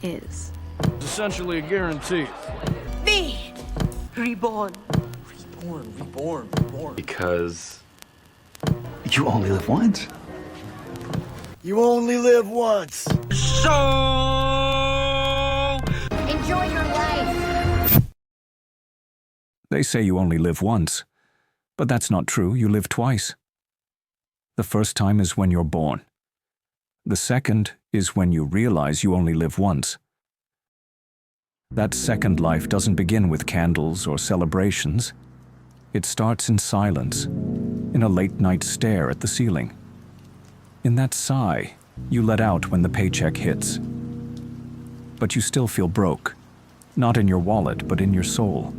is. It's essentially a guarantee. Me! Reborn. Reborn. Because You only live once. You only live once. Enjoy your life. They say you only live once, but that's not true. You live twice. The first time is when you're born. The second is when you realize you only live once. That second life doesn't begin with candles or celebrations. It starts in silence, in a late-night stare at the ceiling. In that sigh you let out when the paycheck hits. But you still feel broke, not in your wallet, but in your soul.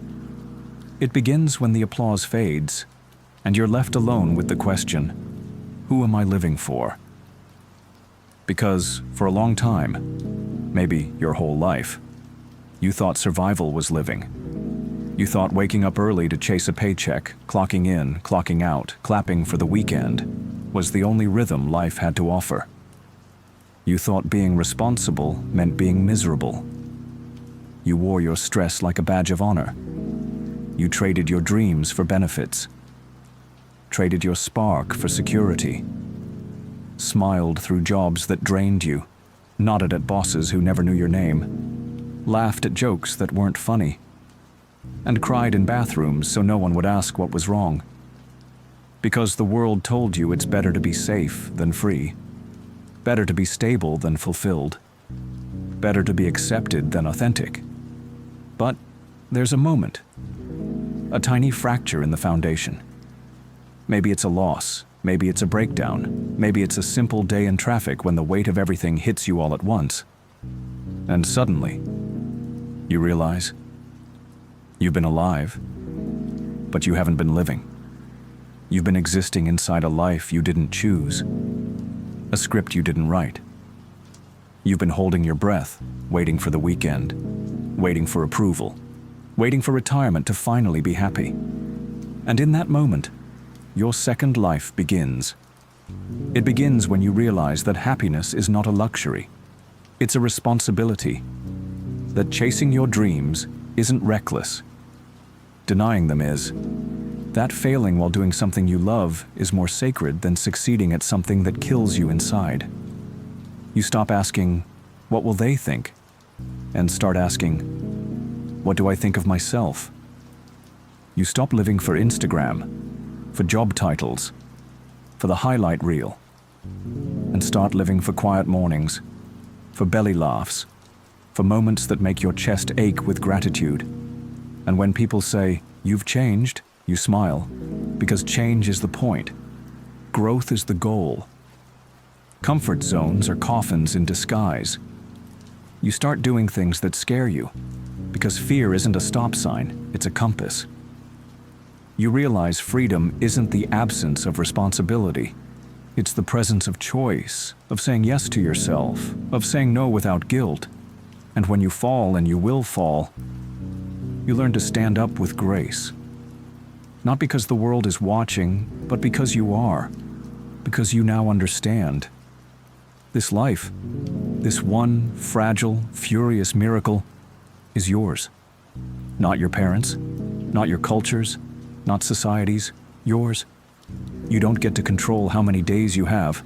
It begins when the applause fades, and you're left alone with the question, who am I living for? Because for a long time, maybe your whole life, you thought survival was living. You thought waking up early to chase a paycheck, clocking in, clocking out, clapping for the weekend, was the only rhythm life had to offer. You thought being responsible meant being miserable. You wore your stress like a badge of honor. You traded your dreams for benefits, traded your spark for security, smiled through jobs that drained you, nodded at bosses who never knew your name, laughed at jokes that weren't funny, and cried in bathrooms so no one would ask what was wrong. Because the world told you it's better to be safe than free, better to be stable than fulfilled, better to be accepted than authentic. But there's a moment, a tiny fracture in the foundation. Maybe it's a loss, maybe it's a breakdown, maybe it's a simple day in traffic when the weight of everything hits you all at once. And suddenly, you realize you've been alive, but you haven't been living. You've been existing inside a life you didn't choose, a script you didn't write. You've been holding your breath, waiting for the weekend, waiting for approval, waiting for retirement to finally be happy. And in that moment, your second life begins. It begins when you realize that happiness is not a luxury. It's a responsibility. That chasing your dreams isn't reckless. Denying them is. That failing while doing something you love is more sacred than succeeding at something that kills you inside. You stop asking, what will they think? And start asking, what do I think of myself? You stop living for Instagram, for job titles, for the highlight reel, and start living for quiet mornings, for belly laughs, for moments that make your chest ache with gratitude. And when people say, you've changed, you smile, because change is the point. Growth is the goal. Comfort zones are coffins in disguise. You start doing things that scare you, because fear isn't a stop sign, it's a compass. You realize freedom isn't the absence of responsibility. It's the presence of choice, of saying yes to yourself, of saying no without guilt. And when you fall, and you will fall, you learn to stand up with grace. Not because the world is watching, but because you are. Because you now understand. This life, this one fragile, furious miracle, is yours. Not your parents', not your culture's, not society's, yours. You don't get to control how many days you have,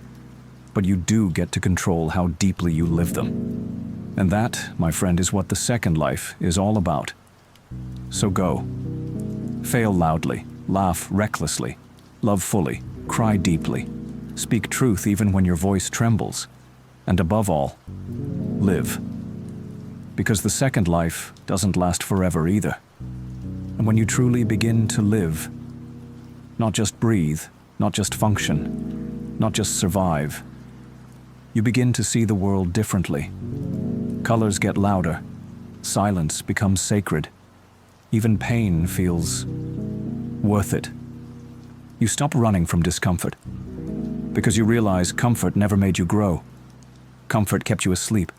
but you do get to control how deeply you live them. And that, my friend, is what the second life is all about. So go. Fail loudly, laugh recklessly, love fully, cry deeply, speak truth even when your voice trembles, and above all, live. Because the second life doesn't last forever either. And when you truly begin to live, not just breathe, not just function, not just survive, you begin to see the world differently. Colors get louder, silence becomes sacred, even pain feels worth it. You stop running from discomfort, because you realize comfort never made you grow. Comfort kept you asleep.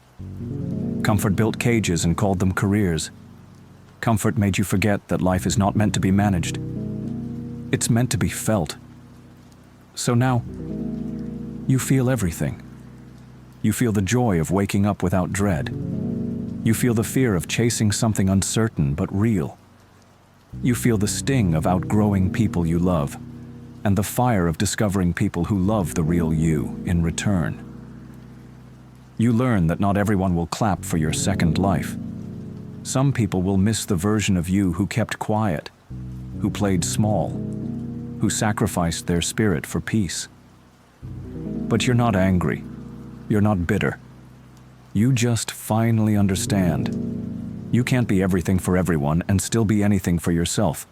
Comfort built cages and called them careers. Comfort made you forget that life is not meant to be managed. It's meant to be felt. So now, you feel everything. You feel the joy of waking up without dread. You feel the fear of chasing something uncertain but real. You feel the sting of outgrowing people you love, and the fire of discovering people who love the real you in return. You learn that not everyone will clap for your second life. Some people will miss the version of you who kept quiet, who played small, who sacrificed their spirit for peace. But you're not angry. You're not bitter. You just finally understand. You can't be everything for everyone and still be anything for yourself.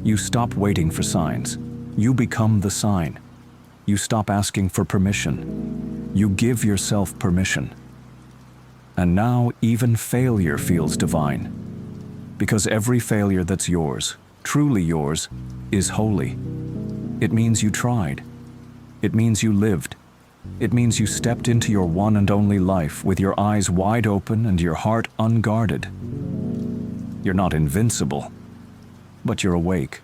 You stop waiting for signs. You become the sign. You stop asking for permission. You give yourself permission. And now even failure feels divine. Because every failure that's yours, truly yours, is holy. It means you tried. It means you lived. It means you stepped into your one and only life with your eyes wide open and your heart unguarded. You're not invincible, but you're awake.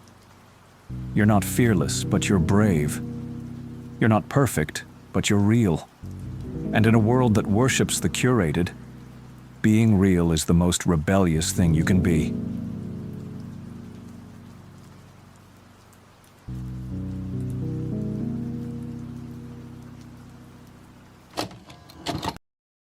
You're not fearless, but you're brave. You're not perfect, but you're real. And in a world that worships the curated, being real is the most rebellious thing you can be.